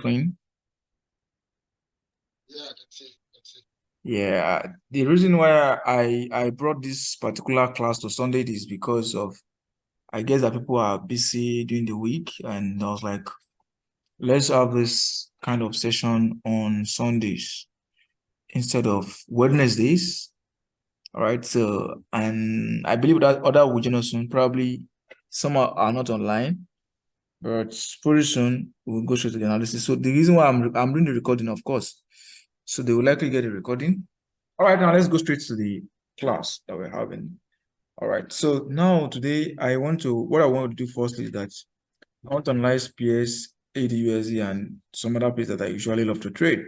screen? Yeah, that's it. That's it. Yeah, the reason why I brought this particular class to Sunday is because of, I guess that people are busy during the week, and I was like, let's have this kind of session on Sundays instead of Wednesdays. All right. So, and I believe that other will join us soon. Probably some are not online, but pretty soon we'll go straight to the analysis. So the reason why I'm doing the recording, of course, so they will likely get a recording. All right, now let's go straight to the class that we're having. All right. So now today what I want to do firstly is that I want to analyze PS, ADUSD, and some other places that I usually love to trade.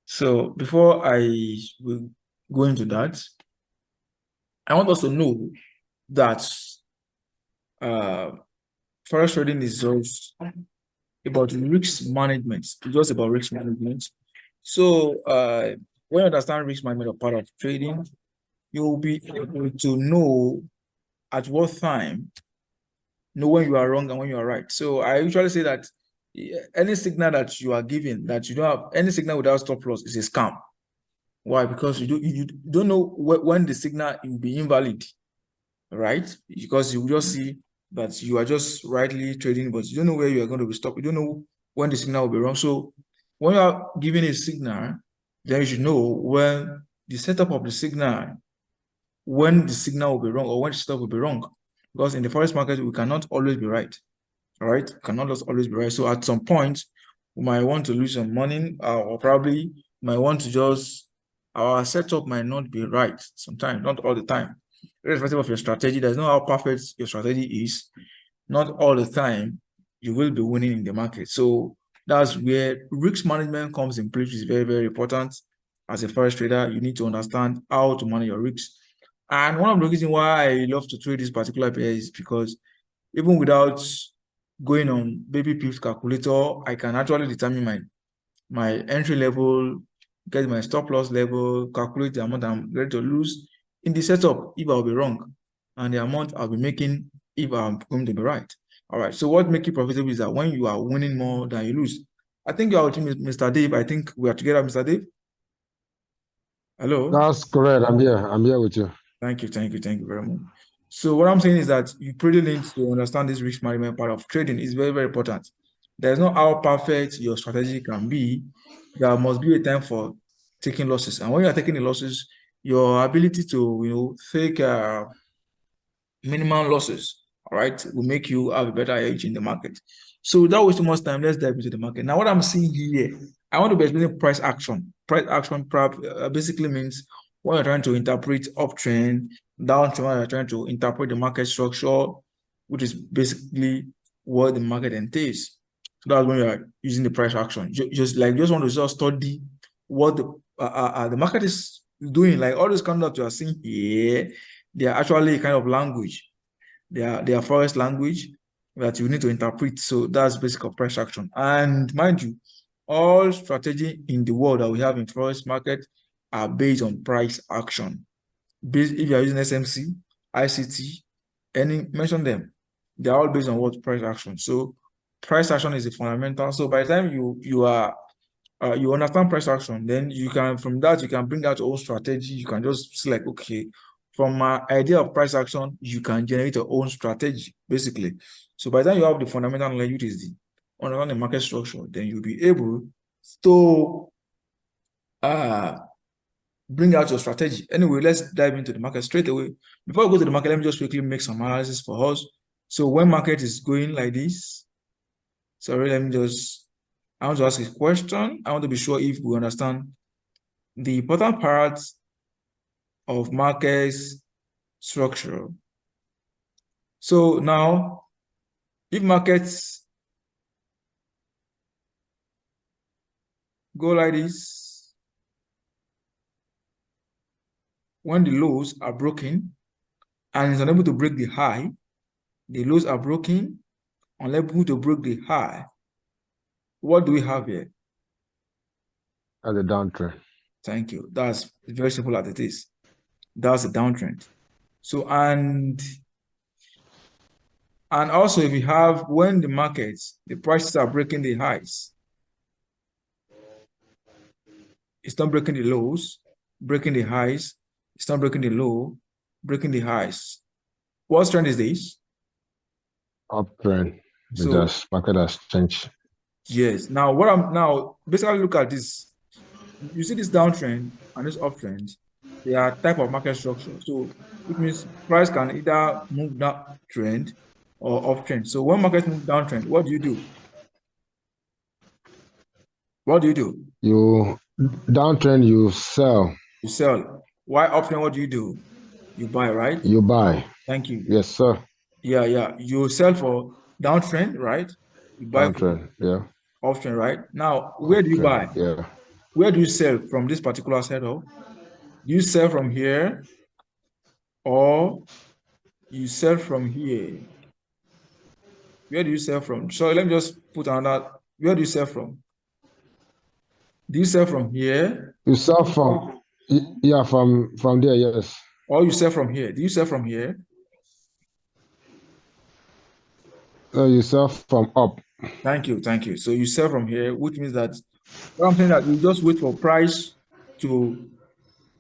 So before I will go into that, I want us to know that forex trading is just about risk management. It's just about risk management. So when you understand risk management or part of trading, you'll be able to know at what time, know when you are wrong and when you are right. So I usually say that any signal that you are giving, that you don't have any signal without stop loss, is a scam. Why? Because you don't know when the signal will be invalid, right? Because you just see that you are just rightly trading, but you don't know where you are going to be stopped. You don't know when the signal will be wrong. So when you are giving a signal, then you should know when the setup of the signal, when the signal will be wrong or when the setup will be wrong. Because in the forex market, we cannot always be right. All right, cannot always be right. So at some point, we might want to lose some money, or probably might want to just, our setup might not be right sometimes, not all the time. Irrespective of your strategy, there's no how perfect your strategy is. Not all the time you will be winning in the market. So that's where risk management comes in place, which is very, very important. As a forex trader, you need to understand how to manage your risks. And one of the reasons why I love to trade this particular pair is because even without going on baby pips calculator, I can actually determine my entry level, get my stop loss level, calculate the amount I'm ready to lose in the setup if I'll be wrong, and the amount I'll be making if I'm going to be right. All right. So what makes it profitable is that when you are winning more than you lose. I think you are with me, Mr. Dave. I think we are together, Mr. Dave. Hello. That's correct. I'm here. I'm here with you. Thank you very much. So what I'm saying is that you pretty need to understand this risk management part of trading is very, very important. There's no how perfect your strategy can be. There must be a time for taking losses. And when you're taking the losses, your ability to, take minimum losses, all right, will make you have a better edge in the market. So without wasting much time, let's dive into the market. Now, what I'm seeing here, I want to be explaining price action. Price action basically means when you're trying to interpret uptrend, downtrend, when you're trying to interpret the market structure, which is basically what the market entails. So that's when you're using the price action. Just want to just study what the market is doing. Like all these conduct you are seeing here, they are actually a kind of language. They are forex language that you need to interpret. So that's basic of price action. And mind you, all strategy in the world that we have in forex market are based on price action. If you are using SMC, ICT, mention them. They are all based on what price action. So price action is a fundamental. So by the time you understand price action, then you can, from that, you can bring out your own strategy. You can just select, okay, from my idea of price action, you can generate your own strategy, basically. So by the time you have the fundamental knowledge, which is the understand the market structure, then you'll be able to bring out your strategy. Anyway, let's dive into the market straight away. Before we go to the market, let me just quickly make some analysis for us. So when market is going like this, sorry, I want to ask a question. I want to be sure if we understand the important parts of markets structure. So now, if markets go like this, when the lows are broken and is unable to break the high, the lows are broken, unable to break the high. What do we have here? As a downtrend. Thank you. That's very simple as it is. That's a downtrend. So, and also if we have when the markets, the prices are breaking the highs, It's not breaking the lows, breaking the highs. It's not breaking the low, breaking the highs. What trend is this? Uptrend. So Market has changed. yes. Now what I'm now basically look at this. You see this downtrend and this uptrend, they are type of market structure. So which means price can either move down trend or uptrend. So when market move downtrend, what do you do? What do you do? You downtrend, you sell. You sell. Why uptrend? What do you do? You buy, right? You buy. Thank you. Yes, sir. Yeah. You sell for downtrend, right? You buy for Downtrend. Yeah. uptrend, right? Now, where do you buy? Uptrend. Yeah. Where do you sell from this particular setup? Do you sell from here or you sell from here? Where do you sell from? So let me just put another. Where do you sell from? Do you sell from here You sell from yeah, from there, yes. or you sell from here? Do you sell from here? You sell from up. Thank you. So you sell from here, which means that what I'm saying that you just wait for price to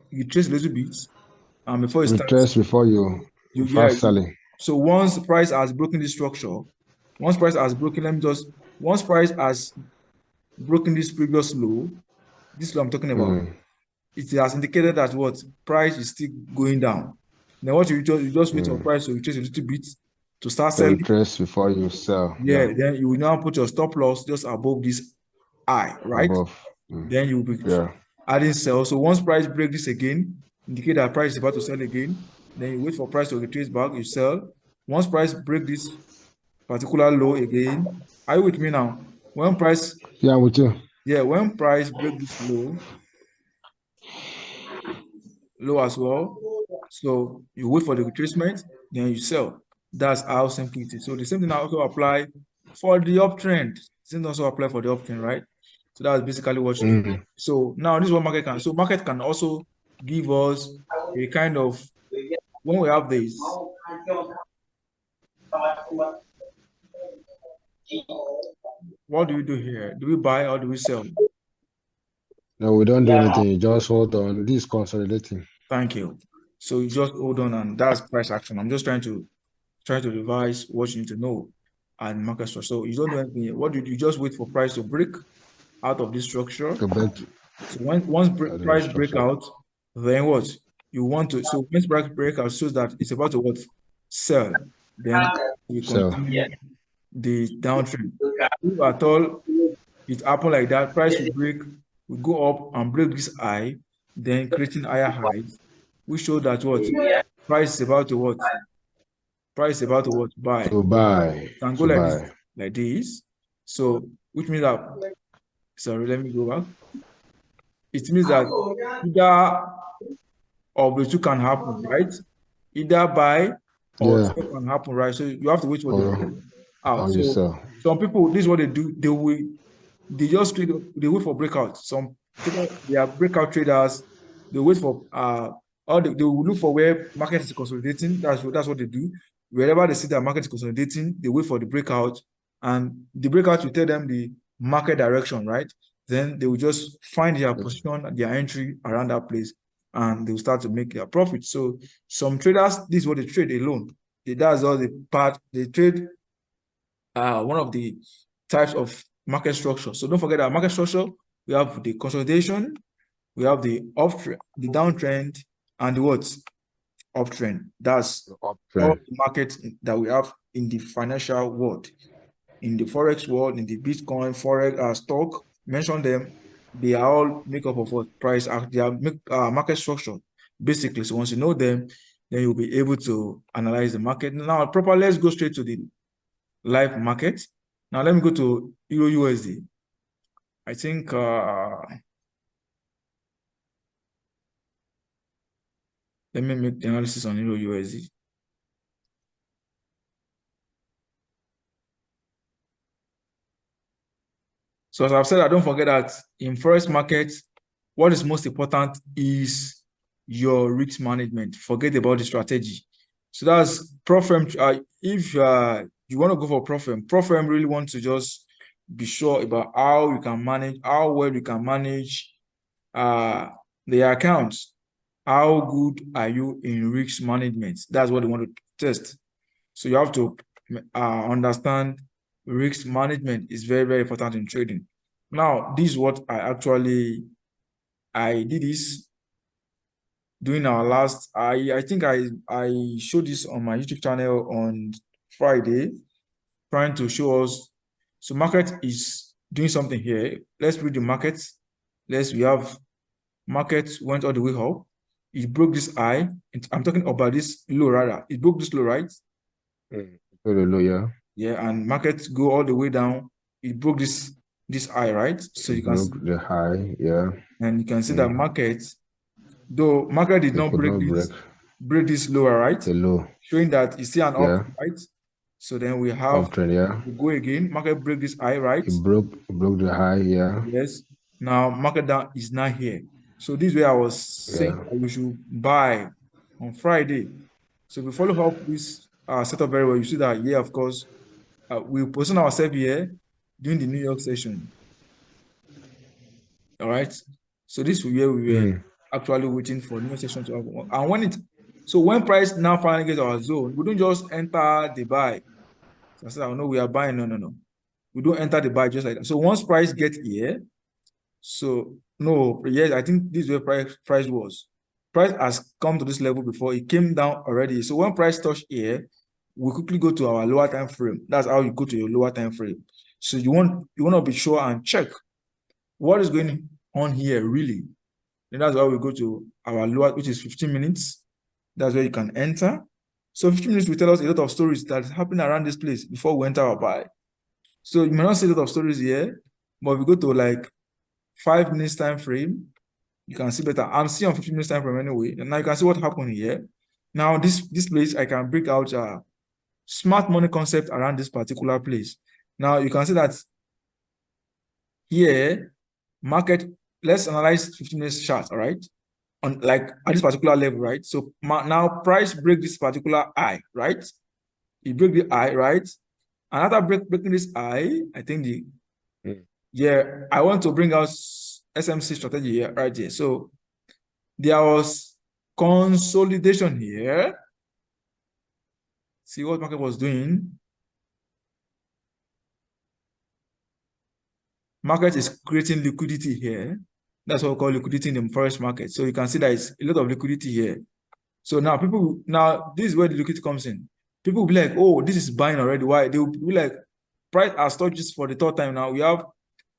you trace a little bit and before you start. Retrace before you start selling. So once price has broken this structure, once price has broken, once price has broken this previous low, this low I'm talking about, it has indicated that what price is still going down. Then what you just wait for price to retrace a little bit to start selling. Retrace before you sell. Yeah, then you will now put your stop loss just above this high, right? Above. Then you will be adding sell. So once price break this again, indicate that price is about to sell again. Then you wait for price to retrace back, you sell. Once price break this particular low again, are you with me now? When price, yeah, with you. Yeah, when price break this low as well, so you wait for the retracement, then you sell. That's how simple it is. So the same thing also apply for the uptrend. Same thing also apply for the uptrend, right? So that's basically what you do. So now this is what market can. So market can also give us a kind of, when we have this, what do we do here? Do we buy or do we sell? No, we don't do anything. You just hold on. This is consolidating. Thank you. So you just hold on, and that's price action. I'm just trying to revise what you need to know and market structure. So you don't do anything. What do you just wait for price to break out of this structure? So once price break out, then what you want to, so once price break out shows that it's about to what sell, then we continue the downtrend. If at all it happen like that, price will break, will go up and break this high, then creating higher highs. We show that what price is about to what price is about to what buy. To buy. Can go like this. So which means that, sorry, let me go back. It means that either of the two can happen, right? Either buy or sell can happen, right? So you have to wait for the out. So some people, this is what they do. They just trade, they wait for breakout. Some they are breakout traders. They wait for or they will look for where market is consolidating. That's what they do. Wherever they see that market is consolidating, they wait for the breakout, and the breakout will tell them the market direction, right? Then they will just find their position, their entry around that place, and they will start to make their profit. So some traders, this is what they trade alone. That's all the part they trade. One of the types of market structure. So don't forget that market structure, we have the consolidation, we have the uptrend, the downtrend, and the what? Uptrend. That's all the markets that we have in the financial world. In the forex world, in the Bitcoin, forex, stock, mention them. They are all make up of what price, they are market structure, basically. So once you know them, then you'll be able to analyze the market. Now, proper, let's go straight to the live market. Now, let me go to Euro USD. I think let me make the analysis on Euro USD. So as I've said, I don't forget that in forex market, what is most important is your risk management. Forget about the strategy. So that's Profirm. If you want to go for Profirm really want to just be sure about how you can manage, how well you can manage the accounts. How good are you in risk management? That's what they want to test. So you have to understand risk management is very, very important in trading. Now, this is what I did this during our last, I think I showed this on my YouTube channel on Friday, trying to show us. So market is doing something here. Let's read the market. We have market went all the way up. It broke this high. I'm talking about this low rather. It broke this low, right? Very low, yeah. Yeah, and markets go all the way down. It broke this high, right? So It you can see, broke the high, yeah. and you can see that market, though market did It not could break not break this lower, right? the low. Showing that it's still an up, Yeah. right? So then we have Uptrend, yeah. we go again. Market break this high, right? It broke the high, yeah. Yes. Now market down is not here. So this way I was saying Yeah. that we should buy on Friday. So if we follow up this setup very well, you see that, yeah, of course, we position ourselves here during the New York session. All right. So this is where we were actually waiting for New York session to happen. And when price now finally gets our zone, we don't just enter the buy. So I said, I know we are buying. No. We don't enter the buy just like that. So once price gets here, so no, yes, I think this is where price was. Price has come to this level before. It came down already. So when price touched here, we quickly go to our lower time frame. That's how you go to your lower time frame. So you want to be sure and check what is going on here really. And that's why we go to our lower, which is 15 minutes. That's where you can enter. So 15 minutes will tell us a lot of stories that happen around this place before we enter our buy. So you may not see a lot of stories here, but if we go to like 5 minutes time frame, you can see better. I'm seeing on 15 minutes time frame anyway. And now you can see what happened here. Now this place, I can break out a smart money concept around this particular place. Now you can see that here, market, let's analyze 15 minutes chart, all right? On like at this particular level, right? So now price break this particular high, right? It break the high, right? And after breaking this high, I think yeah, I want to bring out SMC strategy here, right here. So there was consolidation here. See what market was doing. Market is creating liquidity here. That's what we call liquidity in the forex market. So you can see that it's a lot of liquidity here. So now this is where the liquidity comes in. People will be like, oh, this is buying already. Why? They will be like, price has touched this for the third time now. We have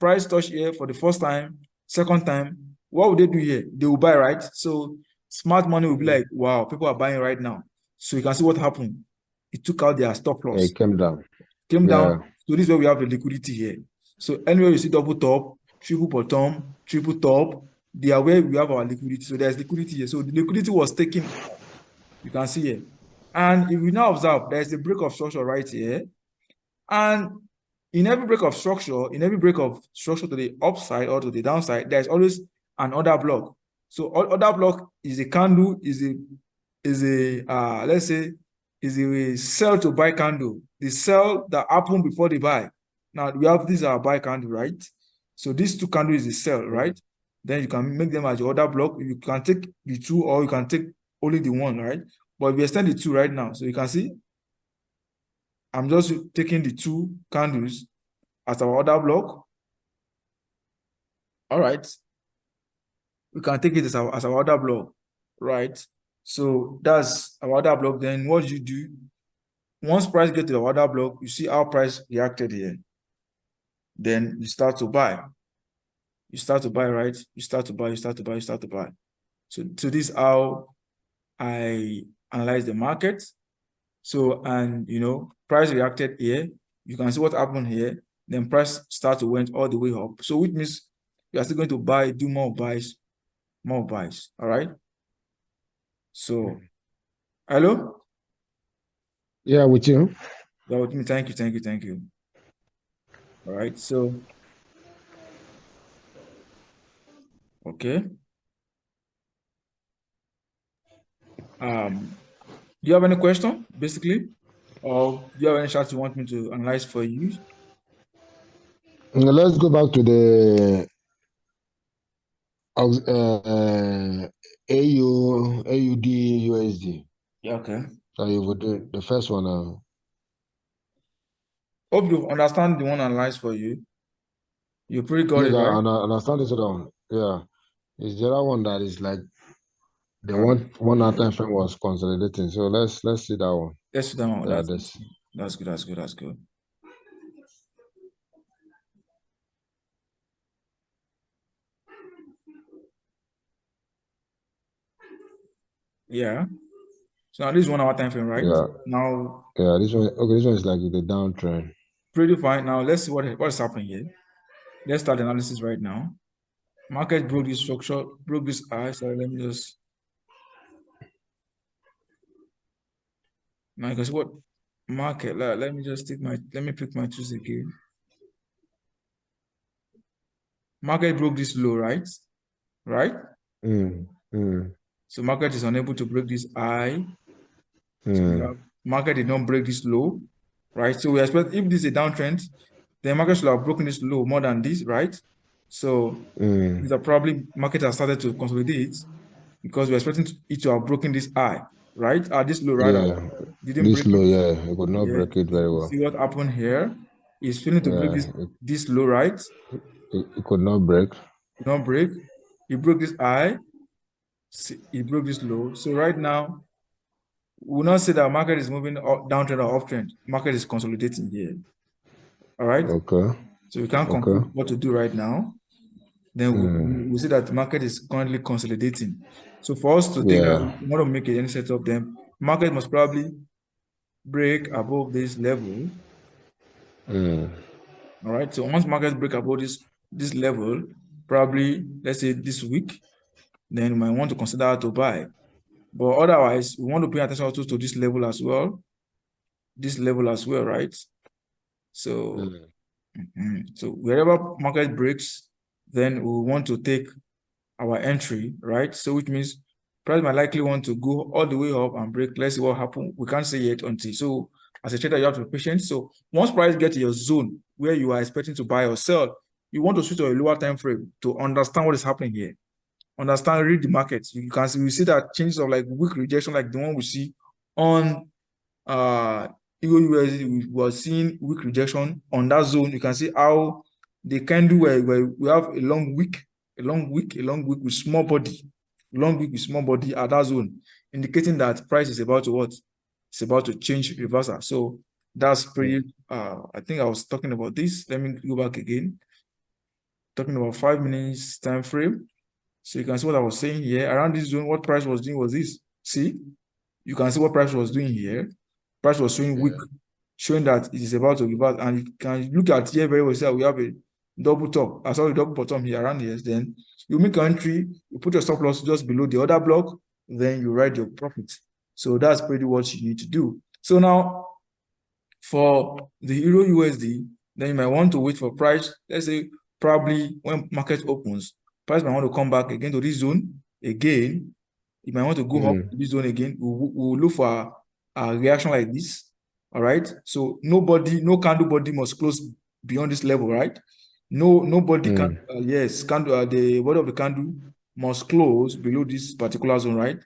price touch here for the first time, second time. What would they do here? They will buy, right? So smart money will be like, wow, people are buying right now. So you can see what happened. It took out their stop loss. It came down. Came down. So this is where we have the liquidity here. So anywhere you see double top, triple bottom, triple top, they are where we have our liquidity. So there's liquidity here. So the liquidity was taken out. You can see here. And if we now observe, there's a break of structure right here. And in every break of structure to the upside or to the downside, there's always an order block. So order block is a candle, is a let's say is a sell to buy candle. The sell that happened before the buy. Now we have these are buy candle, right? So these two candles is the sell, right? Then you can make them as your order block. You can take the two or you can take only the one, right? But we extend the two right now. So you can see I'm just taking the two candles as our order block. All right. We can take it as our order block, right? So that's our order block. Then what you do, once price get to the order block, you see how price reacted here. Then you start to buy. You start to buy, right? You start to buy. So this is how I analyze the market. So, and price reacted here. You can see what happened here. Then price start to went all the way up. So which means you are still going to do more buys. All right. So, hello? Yeah, with you. Yeah, with me. Thank you. All right. So, okay. Do you have any question, basically? Or do you have any charts you want me to analyze for you? Let's go back to the AUD, USD. Yeah, okay. So you would do the first one. Hope you understand the one analyzed for you. You pretty got Yes, it, I, right? I understand this other one. Yeah, it's the other one that is like the All right. one hour time frame was consolidating. So let's see that one. Let's do that one. Yeah, That's this. that's good. That's good. That's good. Yeah. So now this is 1 hour time frame, right? Yeah, Now yeah. This one. Okay, this one is like the downtrend. pretty fine. Now let's see what is happening here. Let's start the analysis right now. Market broke this structure, broke this high. So let me just now because what market? Let me just let me pick my tools again. Market broke this low, right? Right? Mm, mm, So market is unable to break this high. So we mm, have market did not break this low, right? So we expect if this is a downtrend, the market should have broken this low more than this, right? So these mm. are probably market has started to consolidate because we're expecting it to have broken this high, right? This low rather Yeah, didn't this break low. it. Yeah, you could not Yeah, break it very you well. see what happened here? It's failing to break Yeah, this low, right? it could not break. Did not break. It broke this high. It broke this low. So right now, we will not say that market is moving up, downtrend or uptrend. Market is consolidating here. All right. Okay, So we can't okay. conclude what to do right now. Then we see that the market is currently consolidating. So for us to take that, Yeah. we want to make any setup, then market must probably break above this level. Mm, All right. So once markets break above this level, probably let's say this week, then we might want to consider how to buy. But otherwise, we want to pay attention also to this level as well. This level as well, right? So, mm, so wherever market breaks, then we want to take our entry, right? So which means price might likely want to go all the way up and break. Let's see what happens. We can't say yet until. So as a trader, you have to be patient. So once price get to your zone where you are expecting to buy or sell, you want to switch to a lower time frame to understand what is happening here. Understand, read the market. You can see we see that changes of like weak rejection, like the one we see on uh EUSD. We were seeing weak rejection on that zone. You can see how the candle where we have a long wick, a long wick with small body, long wick with small body at that zone, indicating that price is about to what? It's about to change reversal. So that's pretty I think I was talking about this. Let me go back again. Talking about 5 minutes time frame. So you can see what I was saying here. Around this zone, what price was doing was this. See, you can see what price was doing here. Price was showing weak, yeah. showing that it is about to reverse. And you can look at here very well. So we have a double top. Sorry, double bottom here around here. Then you make an entry, you put your stop loss just below the other block, then you write your profit. So that's pretty what you need to do. So now for the Euro USD, then you might want to wait for price. Let's say probably when market opens, price might want to come back again to this zone again. You might want to go up to this zone again. We'll look for a reaction like this. All right. So no candle body must close beyond this level, right? Nobody can. Mm, Yes, candle. The body of the candle must close below this particular zone, right?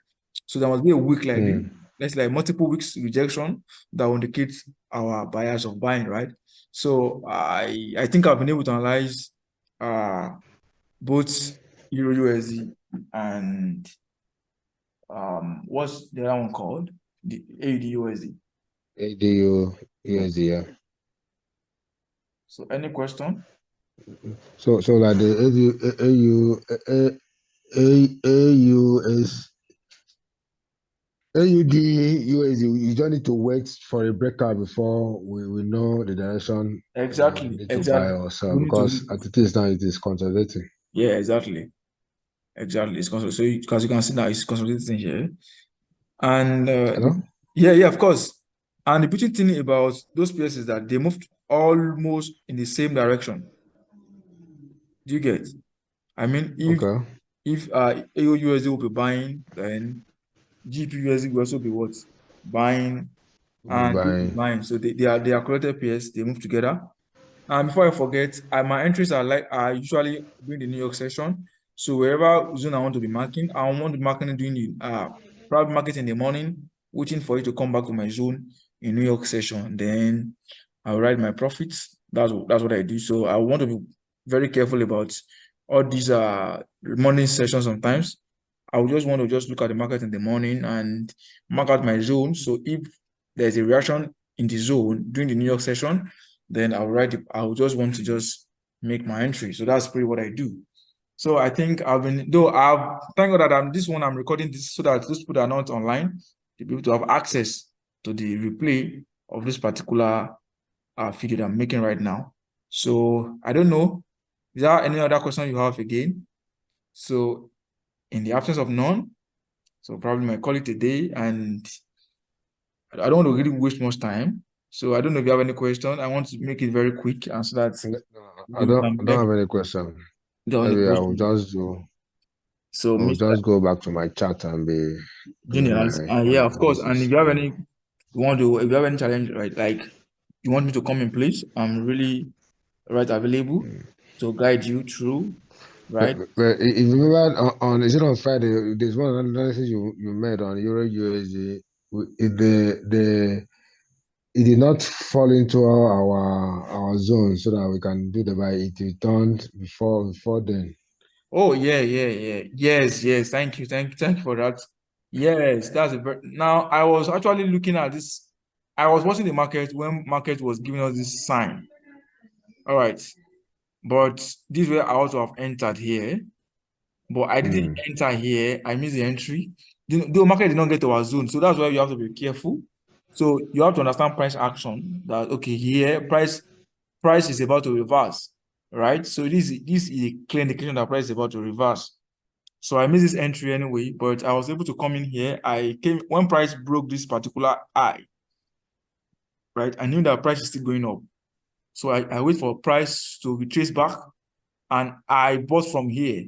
So there must be a wick like this. mm. Let's like multiple weeks rejection that will indicate our bias of buying, right? So I think I've been able to analyze both Euro USD and what's the other one called? The AUD USD. ADU, Yeah. USD, yeah. So any question? So like the AUD, USD, you don't need to wait for a breakout before we know the direction we Exactly, need to buy exactly. or sell We need to because at it is now it is consolidating. yeah, exactly. Exactly. It's consolidating. So because you can see now it's consolidating here. And Hello? yeah, yeah, of course. And the beauty thing about those places is that they moved almost in the same direction. Do you get? I mean, Okay. if AUUSD will be buying, then GPUSD will also be what? Buying We'll be and buying. buying. So they are correlated pairs, they move together. And before I forget, my entries are usually during the New York session. So wherever zone I want to be marking, I want to be marking during the private market in the morning, waiting for it to come back to my zone in New York session. Then I'll write my profits. That's what I do. So I want to be very careful about all these morning sessions. Sometimes I would just want to just look at the market in the morning and mark out my zone. So if there's a reaction in the zone during the New York session, then I'll just want to just make my entry. So that's pretty what I do. So I think thank God that I'm recording this so that those people that are not online, to be able to have access to the replay of this particular video that I'm making right now. So I don't know. Is there any other question you have again? So in the absence of none, so probably might call it a day, and I don't want to really waste much time. So I don't know if you have any question. I want to make it very quick and so that I don't have any question. Maybe I will just do. So I will Mr. just go back to my chat and be doing Juniors, my yeah, of course. And analysis. if you have any if you have any challenge, right, like you want me to come in place, I'm really available to guide you through, right? But if you remember is it on Friday? There's one analysis you made on Euro USD. It did not fall into our zone so that we can do the buy. It returned before then. Oh yeah. Yes. Thank you for that. Yes, that's now I was actually looking at this. I was watching the market when market was giving us this sign. All right, but this way I also have entered here. But I didn't enter here. I missed the entry. The market did not get to our zone. So that's why you have to be careful. So you have to understand price action. That okay, here price is about to reverse, right? So this is a clear indication that price is about to reverse. So I missed this entry anyway, but I was able to come in here. I came when price broke this particular high, right? I knew that price is still going up. So I wait for price to retrace back, and I bought from here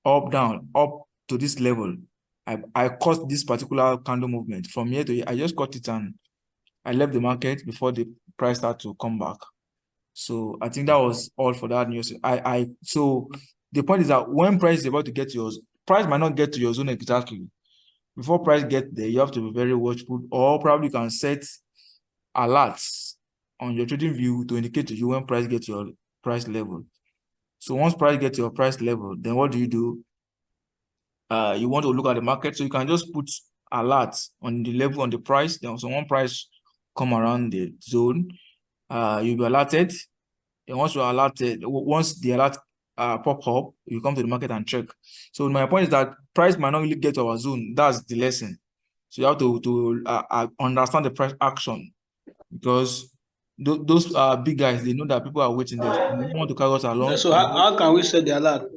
up, down, up to this level. I caught this particular candle movement from here to here. I just caught it and I left the market before the price started to come back. So I think that was all for that news. So the point is that when price is about to get to yours, price might not get to your zone exactly. Before price get there, you have to be very watchful, or probably you can set alerts on your trading view to indicate to you when price gets your price level. So once price gets your price level, then what do? You want to look at the market, so you can just put alerts on the level on the price. Then so one price come around the zone, you'll be alerted. And once you're alerted, once the alert pop up, you come to the market and check. So my point is that price might not really get to our zone. That's the lesson. So you have to understand the price action, because those big guys, they know that people are waiting there. So they don't want to carry us along. So how can we set the alert?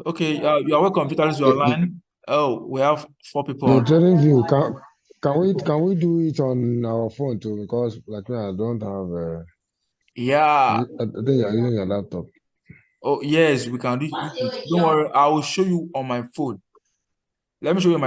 Okay, you are welcome, Vitalis, you're online. Oh, we have 4 people The on. trading view can we do it on our phone too? Because like me, I don't have. Yeah. I think you're using your laptop. Oh, yes, we can do it. Don't worry, I will show you on my phone. Let me show you my